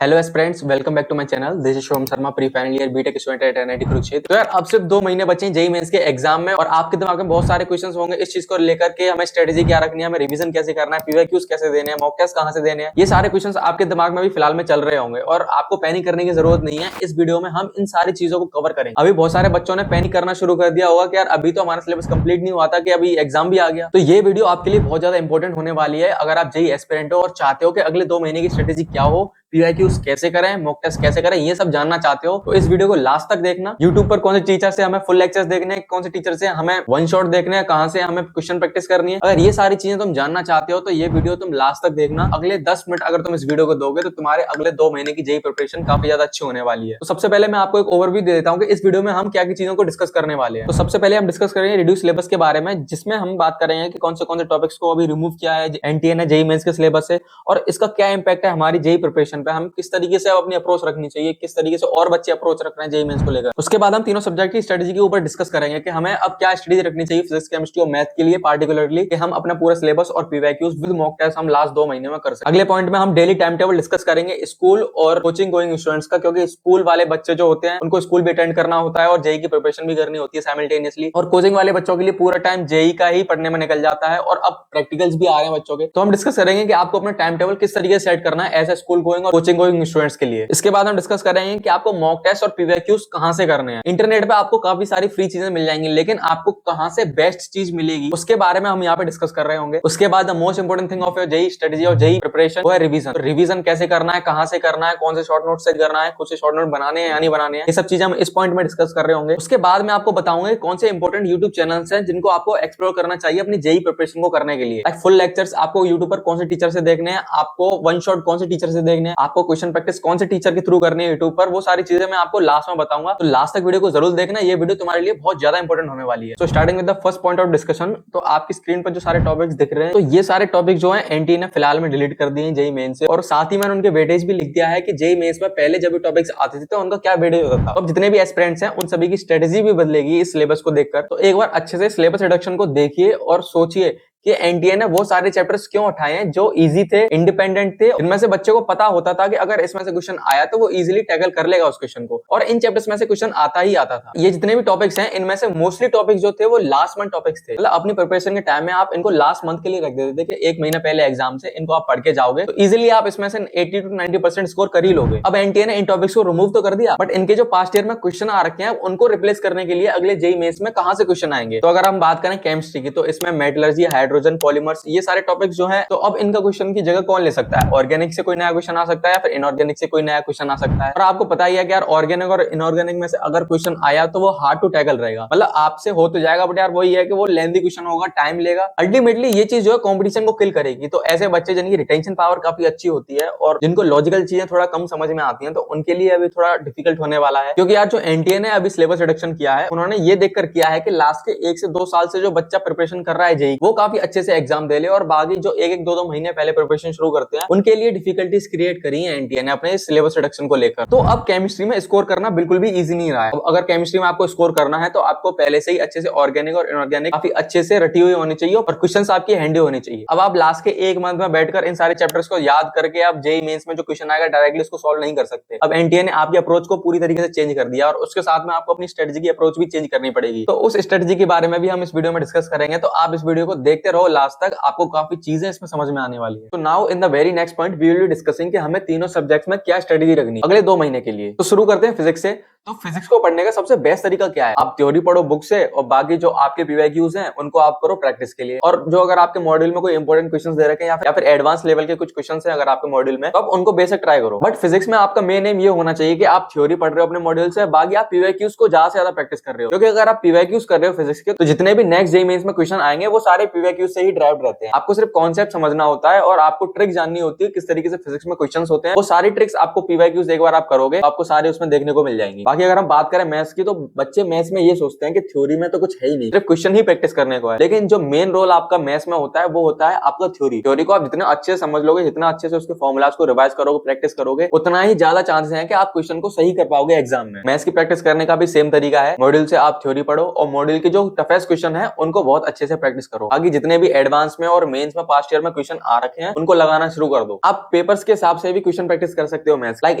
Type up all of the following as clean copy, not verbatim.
Hello aspirants, welcome back to my channel. This is Shubham Sharma, pre final year BTech student at NIT Kurukshetra. तो यार अब सिर्फ 2 महीने बचे हैं जेईई मेंस के एग्जाम में और आपके दिमाग में बहुत सारे क्वेश्चंस होंगे इस चीज को लेकर के हमें स्ट्रेटेजी क्या रखनी है, हमें रिवीजन कैसे करना है, पीवाईक्यूज कैसे देने हैं, मॉक टेस्ट कहां से देने हैं। ये सारे क्वेश्चंस आपके दिमाग में भी फिलहाल में चल रहे होंगे और आपको पैनिक करने की जरूरत नहीं है। इस वीडियो में हम इन सारी चीजों को कवर करेंगे। अभी बहुत सारे बच्चों ने पैनिक करना शुरू कर दिया होगा कि यार अभी तो हमारा सिलेबस कंप्लीट नहीं हुआ था कि अभी एग्जाम भी आ गया। तो ये वीडियो आपके लिए बहुत ज्यादा इंपॉर्टेंट होने वाली है अगर आप जेईई एस्पिरेंट हो और चाहते हो कि अगले 2 महीने की स्ट्रेटेजी क्या हो, पीवाईक्यूज कैसे करें, मॉक टेस्ट कैसे करें, ये सब जानना चाहते हो तो इस वीडियो को लास्ट तक देखना। यूट्यूब पर कौन से टीचर से हमें फुल लेक्चर्स देखने हैं, कौन से टीचर से हमें वन शॉट देखने हैं, कहां से हमें क्वेश्चन प्रैक्टिस करनी है, अगर ये सारी चीजें तुम जानना चाहते हो तो ये वीडियो तुम लास्ट तक देखना। अगले 10 मिनट अगर तुम इस वीडियो को दोगे तो तुम्हारे अगले 2 महीने की जेईई प्रिपरेशन काफी ज्यादा अच्छी होने वाली है। तो सबसे पहले मैं आपको एक ओवरव्यू दे देता हूं कि इस वीडियो में हम क्या की चीजों को डिस्कस करने वाले हैं। तो सबसे पहले हम डिस्कस करेंगे रिड्यूस सिलेबस के बारे में, जिसमें हम बात करेंगे कि कौन से टॉपिक्स को अभी रिमूव किया है एनटीए ने जेईई मेंस के सिलेबस से और इसका क्या इंपैक्ट है हमारी जेईई प्रिपरेशन पे, हम किस तरीके से अपनी अप्रोच रखनी चाहिए, किस तरीके से और बच्चे अप्रोच रख रहे हैं जेईई मेंस को लेकर। उसके बाद हम तीनों सब्जेक्ट की स्ट्रेटेजी के ऊपर डिस्कस करेंगे कि हमें अब क्या स्ट्रेटेजी रखनी चाहिए फिजिक्स, केमिस्ट्री और मैथ के लिए पार्टिकुलरली, कि हम अपना पूरा सिलेबस और पीवाईक्यूज विद मॉक टेस्ट हम लास्ट 2 महीने में कर सकते हैं। अगले पॉइंट में हम डेली टाइम टेबल डिस्कस करेंगे स्कूल और कोचिंग गोइंग स्टूडेंट्स का, क्योंकि स्कूल वाले बच्चे जो होते हैं उनको स्कूल भी अटेंड करना होता है और जेईई की प्रिपरेशन भी करनी होती है साइमल्टेनियसली, और कोचिंग वाले बच्चों के लिए पूरा टाइम जेईई का ही पढ़ने में निकल जाता है और अब प्रैक्टिकल्स भी आ रहे हैं बच्चों के। तो हम डिस्कस करेंगे कि आपको अपना टाइम टेबल किस तरीके से सेट करना है एज ए स्कूल गोइंग और कोचिंग गोइंग स्टूडेंट्स के लिए। इसके बाद हम डिस्कस करेंगे कि आपको मॉक टेस्ट और पीवाईक्यूज कहां से करने हैं। इंटरनेट पे आपको काफी सारी फ्री चीजें मिल जाएंगी, लेकिन आपको कहां से बेस्ट चीज मिलेगी उसके बारे में हम यहाँ पे डिस्कस कर रहे होंगे। उसके बाद the most important thing of your JEE strategy और जेईई प्रिपरेशन वो है रिवीजन। तो रिवीजन कैसे करना है, कहां से करना है, कौन से शॉर्ट नोट सेट करना है, कुछ से शॉर्ट नोट बनाने हैं या नहीं बनाने हैं, ये सब चीजें हम इस पॉइंट में डिस्कस कर रहे होंगे। उसके बाद मैं आपको बताऊंगा कौन से इंपोर्टेंट यूट्यूब चैनल्स हैं जिनको आपको एक्सप्लोर करना चाहिए अपनी जेईई प्रिपरेशन को करने के लिए। फुल लेक्चर्स आपको यूट्यूब पर कौन से टीचर से देखने हैं, आपको वन शॉट कौन से टीचर से देखने हैं, आपको क्वेश्चन प्रैक्टिस कौन से टीचर के थ्रू करनी है यूट्यूब पर, वो सारी चीजें मैं आपको लास्ट में बताऊंगा। तो लास्ट तक वीडियो को जरूर देखना, ये वीडियो तुम्हारे लिए बहुत ज्यादा इंपॉर्टेंट होने वाली है। तो starting with the first point of discussion, तो आपकी स्क्रीन पर जो सारे टॉपिक्स दिख रहे हैं तो ये सारे टॉपिक जो है एनटीए ने फिलहाल में डिलीट कर दिए हैं जेईई मेंस से, और साथ ही मैंने उनके वेटेज भी लिख दिया है कि जेईई मेंस में पहले जब भी टॉपिक्स आते थे तो उनका क्या वेटेज होता था। तो अब जितने भी एस्पिरेंट्स हैं उन सभी की स्ट्रेटेजी भी बदलेगी इस सिलेबस को देखकर। तो एक बार अच्छे से सिलेबस रिडक्शन को देखिए और सोचिए कि एनटीए ने वो सारे चैप्टर्स क्यों उठाए हैं जो इजी थे, इंडिपेंडेंट थे, इनमें से बच्चे को पता होता था कि अगर इसमें से क्वेश्चन आया तो वो इजीली टैकल कर लेगा उस क्वेश्चन को, और इन चैप्टर्स में से क्वेश्चन आता ही आता था। ये जितने भी टॉपिक्स हैं इनमें से मोस्टली टॉपिक्स जो थे वो लास्ट मंथ टॉपिक्स थे, मतलब अपनी प्रिपरेशन के टाइम में आप इनको लास्ट मंथ के लिए रख देते थे कि 1 महीना पहले एग्जाम से इनको आप पढ़ के जाओगे तो इजिली आप इसमें से 80 to 90% स्कोर कर ही लोगे। अब एनटीए ने इन टॉपिक्स को रिमूव तो कर दिया, बट इनके जो पास्ट ईयर में क्वेश्चन आ रखे हैं उनको रिप्लेस करने के लिए अगले जेईई मेंस में कहां से क्वेश्चन आएंगे। तो अगर हम बात करें केमिस्ट्री की तो इसमें मेटलर्जी, हाइड्रोजन, पॉलीमर्स, ये सारे टॉपिक्स जो हैं तो अब इनका क्वेश्चन की जगह कौन ले सकता है। ऑर्गेनिक से कोई नया क्वेश्चन आ सकता है या फिर इनऑर्गेनिक से कोई नया क्वेश्चन आ सकता है, और आपको पता ही है कि यार ऑर्गेनिक और इनऑर्गेनिक में से अगर क्वेश्चन आया तो वो हार्ड टू टैकल रहेगा, मतलब आपसे हो तो जाएगा बट यार वही है कि वो लेंथी क्वेश्चन होगा, टाइम लेगा। अल्टीमेटली ये चीज जो है कंपटीशन को किल करेगी। तो ऐसे बच्चे जिनकी रिटेंशन पावर काफी अच्छी होती है और जिनको लॉजिकल चीजें थोड़ा कम समझ में आती हैं तो उनके लिए अभी थोड़ा डिफिकल्ट होने वाला है, क्योंकि यार जो एनटीए ने अभी सिलेबस रिडक्शन किया है उन्होंने ये देखकर किया है कि लास्ट के 1 से 2 साल से जो बच्चा प्रिपरेशन कर रहा है जेईई वो काफी अच्छे से एग्जाम दे ले, और बाकी जो एक 2 महीने पहले प्रिपरेशन शुरू करते हैं उनके लिए डिफिकल्टीज क्रिएट करी है एनटीए ने अपने सिलेबस रिडक्शन को लेकर। तो अब केमिस्ट्री में स्कोर करना बिल्कुल भी इजी नहीं रहा है। अब अगर केमिस्ट्री में आपको स्कोर करना है तो आपको पहले से ही अच्छे से ऑर्गेनिक और इनऑर्गेनिक काफी अच्छे से रटी हुई होनी चाहिए और क्वेश्चंस आपकी हैंडी होनी चाहिए। अब आप लास्ट के 1 मंथ में बैठकर इन सारे चैप्टर्स को याद करके आप जेईई मेंस में जो क्वेश्चन आएगा डायरेक्टली उसको सॉल्व नहीं कर सकते। अब एनटीए ने आपकी अप्रोच को पूरी तरीके से चेंज कर दिया और उसके साथ में आपको अपनी स्ट्रेटजी की अप्रोच भी चेंज करनी पड़ेगी। तो उस स्ट्रेटजी के बारे में भी हम इस वीडियो में डिस्कस करेंगे, तो आप इस वीडियो को देखते रहो लास्ट तक, आपको काफी चीजें इसमें समझ में आने वाली है। तो now in the very next point we will be discussing कि हमें तीनों सब्जेक्ट्स में क्या स्ट्रेटजी रखनी है अगले 2 महीने के लिए। तो शुरू करते हैं फिजिक्स से। तो फिजिक्स को पढ़ने का सबसे बेस्ट तरीका क्या है, आप थ्योरी पढ़ो बुक से और बाकी जो आपके पीवाईक्यूज हैं उनको आप करो प्रैक्टिस के लिए, और जो अगर आपके मॉड्यूल में कोई इंपॉर्टेंट क्वेश्चंस दे रखे हैं या फिर एडवांस लेवल के कुछ क्वेश्चंस हैं अगर आपके मॉड्यूल में तो आप उनको बेसिक ट्राई करो। बट फिजिक्स में आपका मेन एम ये होना चाहिए कि आप थ्योरी पढ़ रहे हो अपने मॉड्यूल से, बाकी आप पीवाईक्यूज को ज्यादा से ज्यादा प्रैक्टिस कर रहे हो, क्योंकि अगर आप पीवाईक्यूज कर रहे हो फिजिक्स के तो जितने भी नेक्स्ट जेईई मेंस में क्वेश्चन आएंगे वो सारे पीवाईक्यूज से ही ड्राइव रहते हैं। आपको सिर्फ कॉन्सेप्ट समझना होता है और आपको ट्रिक जाननी होती है किस तरीके से फिजिक्स में क्वेश्चंस होते हैं। वो सारी ट्रिक्स आपको पीवाईक्यूज एक बार आप करोगे आपको सारे उसमें देखने को मिल जाएंगी। बाकी अगर हम बात करें मैथ्स की, तो बच्चे मैथ्स में ये सोचते हैं कि थ्योरी में तो कुछ है ही नहीं, सिर्फ क्वेश्चन ही प्रैक्टिस करने को है। लेकिन जो मेन रोल आपका मैथ्स में होता है वो होता है आपका थ्योरी को आप जितना अच्छे से समझ लोगे, जितना अच्छे से उसके फॉर्मुलाज को रिवाइज करोगे, प्रैक्टिस करोगे, उतना ही ज्यादा चांसेस हैं कि आप क्वेश्चन को सही कर पाओगे एग्जाम में। मैथ्स की प्रैक्टिस करने का भी सेम तरीका है, मॉड्यूल से आप थ्योरी पढ़ो और मॉड्यूल के जो टफेस्ट क्वेश्चन है उनको बहुत अच्छे से प्रैक्टिस करो। बाकी जितने भी एडवांस में और मेंस में पास्ट ईयर में क्वेश्चन आ रखे हैं उनको लगाना शुरू कर दो। आप पेपर्स के हिसाब से भी क्वेश्चन प्रैक्टिस कर सकते हो मैथ्स, लाइक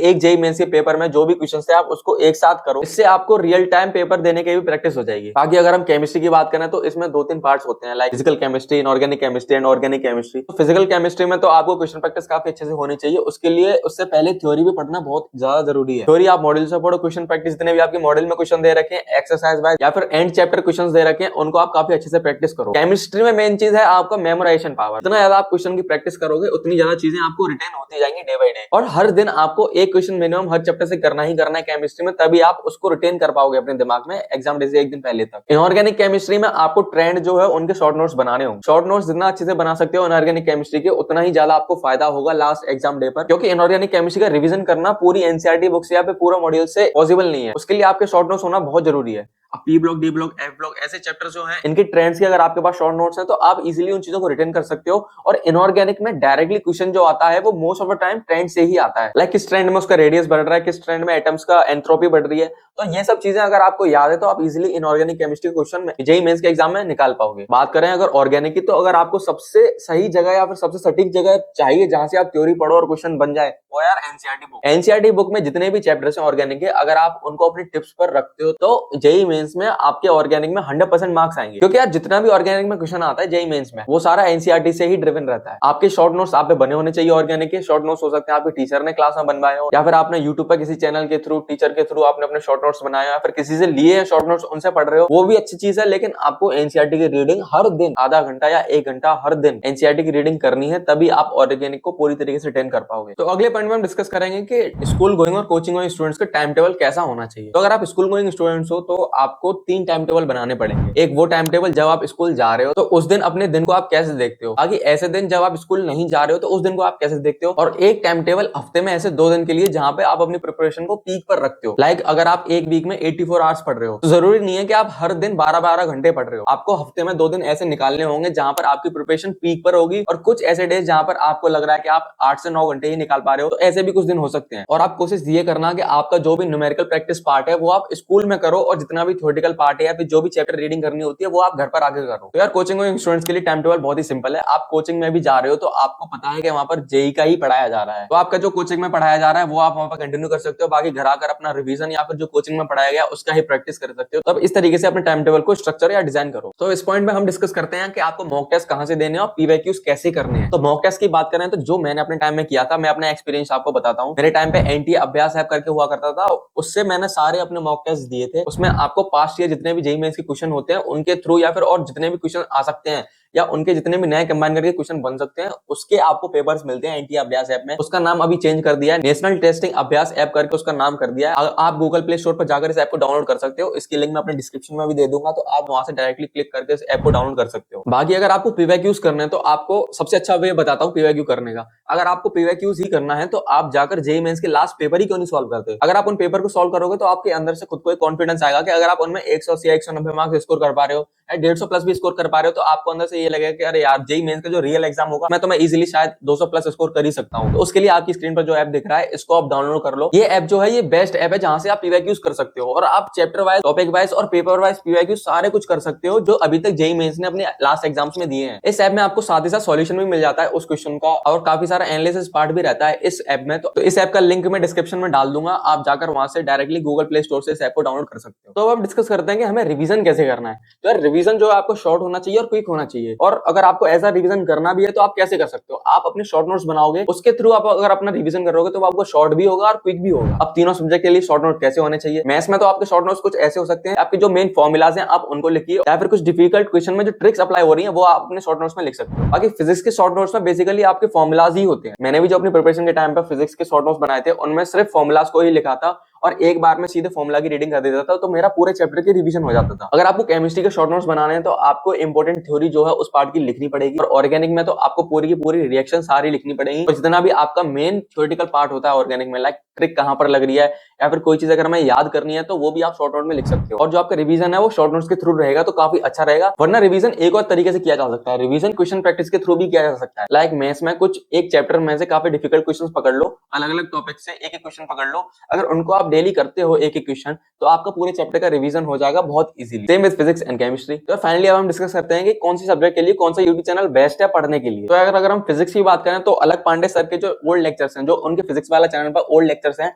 एक जेईई मेंस के पेपर में जो भी क्वेश्चन थे आप उसको एक साथ करो, इससे आपको रियल टाइम पेपर देने की भी प्रैक्टिस हो जाएगी। बाकी अगर हम केमिस्ट्री की बात करें तो इसमें 2-3 पार्ट्स होते हैं, like physical chemistry, inorganic chemistry and organic chemistry. तो फिजिकल केमिस्ट्री में तो आपको क्वेश्चन प्रैक्टिस काफी अच्छे से होनी चाहिए, उसके लिए उससे पहले थ्योरी भी पढ़ना बहुत ज्यादा जरूरी है। थ्योरी आप मॉडल से पढ़ो, क्वेश्चन प्रैक्टिस जितने भी आपके मॉडल में क्वेश्चन दे रखे हैं, एक्सरसाइज वाइज या फिर एंड चैप्टर क्वेश्चन दे रखे हैं, उनको आप काफी अच्छे से प्रैक्टिस करो। केमिस्ट्री में मेन चीज है आपका मेमोराइजेशन पावर। जितना ज्यादा आप क्वेश्चन की प्रैक्टिस करोगे उतनी ज्यादा चीजें आपको रिटेन होती जाएंगी डे बाय डे, और हर दिन आपको एक क्वेश्चन मिनिमम हर चैप्टर से करना ही करना है केमिस्ट्री में, तभी आप उसको रिटेन कर पाओगे अपने दिमाग में एग्जाम डे से एक दिन पहले तक। इनऑर्गेनिक केमिस्ट्री में आपको ट्रेंड जो है उनके शॉर्ट नोट्स बनाने होंगे। शॉर्ट नोट्स जितना अच्छे से बना सकते हो इनऑर्गेनिक केमिस्ट्री के, उतना ही ज्यादा आपको फायदा होगा लास्ट एग्जाम डे पर, क्योंकि इनऑर्गेनिक केमिस्ट्री का रिवीजन करना पूरी एनसीईआरटी बुक से या फिर पूरा मॉड्यूल से पॉसिबल नहीं है। उसके लिए आपके शॉर्ट नोट्स होना बहुत जरूरी है। P block, D block, F block ऐसे चैप्टर जो हैं इनके ट्रेंड्स के अगर आपके पास शॉर्ट नोट्स हैं तो आप इजीली उन चीजों को रिटेन कर सकते हो। और इनऑर्गेनिक में डायरेक्टली क्वेश्चन जो आता है वो most of the time trend से ही आता है, लाइक किस ट्रेंड में उसका रेडियस बढ़ रहा है, किस ट्रेंड में एटम्स का एंट्रोपी बढ़ रही है। तो ये सब चीजें अगर आपको याद है तो आप इजीली इनऑर्गेनिक केमिस्ट्री क्वेश्चन में जेईई मेंस के एग्जाम में निकाल पाओगे। बात करें अगर ऑर्गेनिक की, तो अगर आपको सबसे सही जगह या फिर सबसे सटीक जगह चाहिए जहां से आप थ्योरी पढ़ो और क्वेश्चन बन जाए, वो यार एनसीईआरटी बुक। एनसीईआरटी बुक में जितने भी चैप्टर्स हैं ऑर्गेनिक के, अगर आप उनको अपनी टिप्स पर रखते हो तो जेईई मेंस में आपके ऑर्गेनिक में 100% मार्क्स आएंगे, क्योंकि यार जितना भी ऑर्गेनिक में क्वेश्चन आता है जेईई मेंस में वो सारा एनसीईआरटी से ही ड्रिवन रहता है। आपके शॉर्ट नोट्स आप पे बने होने चाहिए। ऑर्गेनिक के शॉर्ट नोट्स हो सकते हैं आपके टीचर ने क्लास में बनवाए हो, या फिर आपने यूट्यूब पर किसी चैनल के थ्रू, टीचर के थ्रू आपने अपने शॉर्ट नोट्स बनाए, या फिर किसी से लिए हैं शॉर्ट नोट्स उनसे पढ़ रहे हो, वो भी अच्छी चीज है। लेकिन आपको एनसीईआरटी की रीडिंग हर दिन आधा घंटा या 1 घंटा हर दिन एनसीईआरटी की रीडिंग करनी है, तभी आप ऑर्गेनिक को पूरी तरीके से अटेंड कर पाओगे। तो अगले पॉइंट में हम डिस्कस करेंगे कि स्कूल गोइंग और कोचिंग गोइंग स्टूडेंट्स का टाइम टेबल कैसा होना चाहिए। तो अगर आप स्कूल गोइंग स्टूडेंट्स हो तो आपको 3 टाइम टेबल बनाने पड़ेंगे। एक वो टाइम टेबल जब आप स्कूल जा रहे हो तो उस दिन अपने दिन को आप कैसे देखते हो, बाकी ऐसे दिन जब आप स्कूल नहीं जा रहे हो तो उस दिन को आप कैसे देखते हो, और एक टाइम टेबल हफ्ते में ऐसे 2 दिन के लिए जहां पे आप अपनी प्रिपरेशन को पीक पर रखते हो। लाइक अगर आप एक वीक में 84 आवर्स पढ़ रहे हो तो जरूरी नहीं है कि आप हर दिन 12-12 घंटे पढ़ रहे हो। आपको हफ्ते में 2 दिन ऐसे निकालने होंगे जहां पर आपकी प्रिपरेशन पीक पर होगी, और कुछ ऐसे डेज जहां पर आपको लग रहा है कि आप 8 से 9 घंटे ही निकाल पा रहे हो, तो ऐसे भी कुछ दिन हो सकते हैं। और आप कोशिश ये करना कि आपका जो भी न्यूमेरिकल प्रैक्टिस पार्ट है वो आप स्कूल में करो, और जितना भी थ्योरेटिकल पार्ट है या फिर जो भी चैप्टर रीडिंग करनी होती है वो आप घर पर आके करो। तो यार कोचिंग और स्टूडेंट्स के लिए टाइम टेबल बहुत ही सिंपल है। आप कोचिंग में भी जा रहे हो तो आपको पता है कि वहां पर जेईई का ही पढ़ाया जा रहा है, तो आपका जो कोचिंग में पढ़ाया जा रहा है वो आप वहां पर कंटिन्यू कर सकते हो। बाकी घर आकर अपना रिवीजन या फिर जो कोचिंग में पढ़ाया गया उसका ही प्रैक्टिस कर सकते हो। तब इस तरीके से अपने टाइम टेबल को स्ट्रक्चर या डिजाइन करो। तो इस पॉइंट में हम डिस्कस करते हैं कि आपको मॉक टेस्ट कहां से देने और पीवाईक्यूज कैसे करने हैं। तो मॉक टेस्ट की बात करें तो जो मैंने अपने टाइम में किया था, मैं अपना एक्सपीरियंस आपको बताता हूं। मेरे टाइम पे एनटी अभ्यास ऐप करके हुआ करता था, उससे मैंने सारे अपने मॉक टेस्ट दिए थे। उसमें आपको पास्ट ईयर जितने भी जेईई मेंस के क्वेश्चन होते हैं उनके थ्रू या फिर और जितने भी क्वेश्चन आ सकते हैं या उनके जितने भी नए कंबाइन करके क्वेश्चन बन सकते हैं उसके आपको पेपर्स मिलते हैं एनटी अभ्यास ऐप में। उसका नाम अभी चेंज कर दिया है, नेशनल टेस्टिंग अभ्यास ऐप करके उसका नाम कर दिया है। आप गूगल प्ले स्टोर पर जाकर इस ऐप को डाउनलोड कर सकते हो, इसकी लिंक मैं अपने डिस्क्रिप्शन में भी दे दूंगा, तो आप वहां से डायरेक्टली क्लिक करके इस ऐप को डाउनलोड कर सकते हो। बाकी अगर आपको पीवाईक्यूज करने हैं तो आपको सबसे अच्छा वे बताता हूँ पीवाईक्यू करने का। अगर आपको पीवाईक्यूज ही करना है तो आप जाकर जेईई मेंस के लास्ट पेपर ही क्यों नहीं सॉल्व करते। अगर आप उन पेपर को सॉल्व करोगे तो आपके अंदर से खुद को एक कॉन्फिडेंस आएगा कि अगर आप उनमें 180 या 190 मार्क्स स्कोर कर पा रहे हो, 150 प्लस भी स्कोर कर पा रहे हो, तो आपको अंदर से ये लगेगा कि अरे यार जेईई मेंस का जो रियल एग्जाम होगा मैं तो मैं इजीली शायद 200 प्लस स्कोर कर ही सकता हूं। तो उसके लिए आपकी स्क्रीन पर जो ऐप दिख रहा है इसको आप डाउनलोड कर लो। ये ऐप जो है ये बेस्ट ऐप है जहां से आप पीवाईक्यूज कर सकते हो, और आप चैप्टर वाइज, टॉपिक वाइज और पेपर वाइज पीवाईक्यूज सारे कुछ कर सकते हो जो अभी तक जेईई मेंस ने अपने लास्ट एग्जाम्स में दिए हैं। इस ऐप में आपको साथ ही साथ सॉल्यूशन भी मिल जाता है उस क्वेश्चन का, और काफी सारा एनालिसिस पार्ट भी रहता है इस ऐप में। तो इस ऐप का लिंक मैं डिस्क्रिप्शन में डाल दूंगा, आप जाकर वहां से डायरेक्टली गूगल प्ले स्टोर से इस ऐप को डाउनलोड कर सकते हो। तो अब हम डिस्कस करते हैं कि हमें रिवीजन कैसे करना है। तो यार रिवीजन जो है आपको शॉर्ट होना चाहिए और क्विक होना चाहिए, और अगर आपको ऐसा रिवीजन करना भी है तो आप कैसे कर सकते हो। आप अपने शॉर्ट नोट्स बनाओगे, उसके थ्रू आप अगर अपना रिवीजन करोगे तो आपको शॉर्ट भी होगा और क्विक भी होगा। अब तीनों सब्जेक्ट के लिए शॉर्ट नोट कैसे होने चाहिए। मैथ्स में तो आपके शॉर्ट नोट्स कुछ ऐसे हो सकते हैं, आपके जो मेन फॉर्मुलाज हैं आप उनको लिखिए, या फिर कुछ डिफिकल्ट क्वेश्चन में जो ट्रिक्स अप्लाई हो रही है वो आप अपने शॉर्ट नोट्स में लिख सकते हो। बाकी फिजिक्स के शॉर्ट नोट्स में बेसिकली आपके फॉर्मुलाज ही होते हैं। मैंने भी जो अपनी प्रिपरेशन के टाइम पर फिजिक्स के शॉर्ट नोट्स बनाए थे उनमें सिर्फ फॉर्मुलाज को ही लिखा था, और एक बार में सीधे फॉर्मुला की रीडिंग कर देता था, तो मेरा पूरे चैप्टर की रिवीजन हो जाता था। अगर आपको केमिस्ट्री के शॉर्ट नोट्स बनाने हैं तो आपको इंपॉर्टेंट थ्योरी जो है उस पार्ट की लिखनी पड़ेगी, और ऑर्गेनिक में तो आपको पूरी की पूरी रिएक्शन सारी लिखनी पड़ेगी। और जितना भी आपका मेन थ्योरेटिकल पार्ट होता है ऑर्गेनिक में, लाइक ट्रिक कहाँ पर लग रही है, या फिर कोई चीज अगर हमें याद करनी है तो वो भी आप शॉर्ट नोट में लिख सकते हो। और जो आपका रिवीजन है वो शॉर्ट नोट्स के थ्रू रहेगा तो काफी अच्छा रहेगा। वरना रिवीजन एक और तरीके से किया जा सकता है, रिवीजन क्वेश्चन प्रैक्टिस के थ्रू भी किया जा सकता है। लाइक मैथ्स में कुछ एक चैप्टर में से काफी डिफिकल्ट क्वेश्चन पकड़ लो, अलग अलग टॉपिक से एक एक क्वेश्चन पकड़ लो, अगर उनको आप डेली करते हो एक एक क्वेश्चन तो आपका पूरे चैप्टर का रिवीजन हो जाएगा बहुत easily. Same with physics and chemistry. तो फाइनली अब हम डिस्कस करते हैं कि कौन सी सब्जेक्ट के लिए कौन सा यूट्यूब चैनल बेस्ट है पढ़ने के लिए। तो अगर हम फिजिक्स की बात करें तो अलग पांडे सर के जो ओल्ड लेक्चर्स हैं, जो उनके फिजिक्स वाला चैनल पर ओल्ड लेक्चर्स हैं,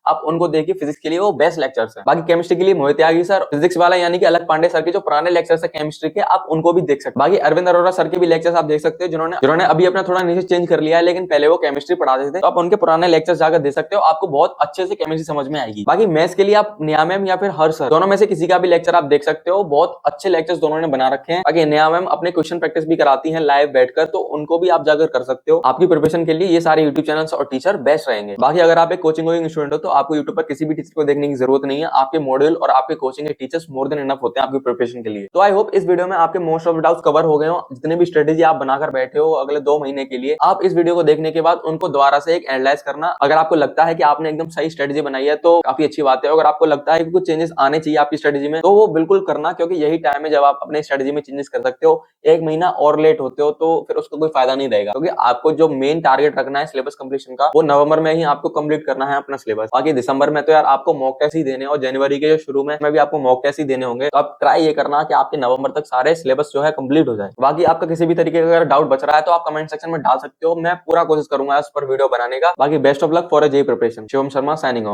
आप उनको देखिए, फिजिक्स के लिए वो बेस्ट लेक्चर्स हैं। बाकी केमिस्ट्री के लिए मोहित त्यागी सर, फिजिक्स वाला यानी कि अलग पांडे सर के जो पुराने लेक्चर्स है केमिस्ट्री के, आप उनको भी देख सकते हैं। बाकी अरविंद अरोड़ा सर के भी लेक्चर्स आप देख सकते हो, जिन्होंने अभी अपना थोड़ा निश चेंज कर लिया है, लेकिन पहले वो केमिस्ट्री पढ़ाते थे, तो आप उनके पुराने लेक्चर्स जाकर दे सकते हो, आपको बहुत अच्छे से केमिस्ट्री समझ में आएगी। बाकी मैथ्स के लिए आप निया मैम या फिर हर सर, दोनों में से किसी का भी लेक्चर आप देख सकते हो, बहुत अच्छे लेक्चर्स दोनों ने बना रखे हैं। बाकी निया मैम अपने क्वेश्चन प्रैक्टिस भी कराती हैं लाइव बैठकर, तो उनको भी आप जाकर कर सकते हो। आपकी प्रिपरेशन के लिए ये सारे यूट्यूब चैनल्स और टीचर बेस्ट रहेंगे। बाकी अगर आप एक कोचिंग स्टूडेंट हो तो आपको यूट्यूब पर किसी भी टीचर को देखने की जरूरत नहीं है, आपके मॉड्यूल और आपके कोचिंग के टीचर्स मोर देन इनफ होते हैं आपकी प्रिपरेशन के लिए। तो आई होप इस वीडियो में आपके मोस्ट ऑफ डाउट्स कवर हो गए हो। जितने भी स्ट्रेटेजी आप बनाकर बैठे हो अगले 2 महीने के लिए, आप इस वीडियो को देखने के बाद उनको दोबारा से एक एनालाइज करना। अगर आपको लगता है कि आपने एकदम सही स्ट्रेटेजी बनाई है तो काफी अच्छी बात है। अगर आपको लगता है कि कुछ चेंजेस आने चाहिए आपकी स्ट्रेटेजी में तो वो बिल्कुल करना, क्योंकि यही टाइम है जब आप अपने स्ट्रेटेजी में चेंजेस कर सकते हो। 1 महीना और लेट होते हो तो फिर उसका कोई फायदा नहीं रहेगा, क्योंकि आपको जो मेन टारगेट रखना है सिलेबस कंप्लीशन का, वो नवंबर में ही आपको कंप्लीट करना है अपना सिलेबस। बाकी दिसंबर में तो यार आपको मॉक टेस्ट ही देने, और जनवरी के जो शुरू में भी आपको मॉक टेस्ट ही देने होंगे। तो आप ट्राई ये करना कि आपके नवंबर तक सारे सिलेबस जो है कंप्लीट हो जाए। बाकी आपका किसी भी तरीके का अगर डाउट बच रहा है तो आप कमेंट सेक्शन में डाल सकते हो, मैं पूरा कोशिश करूंगा इस पर वीडियो बनाने का। बाकी best of luck for a JEE preparation. Shivam Sharma signing off.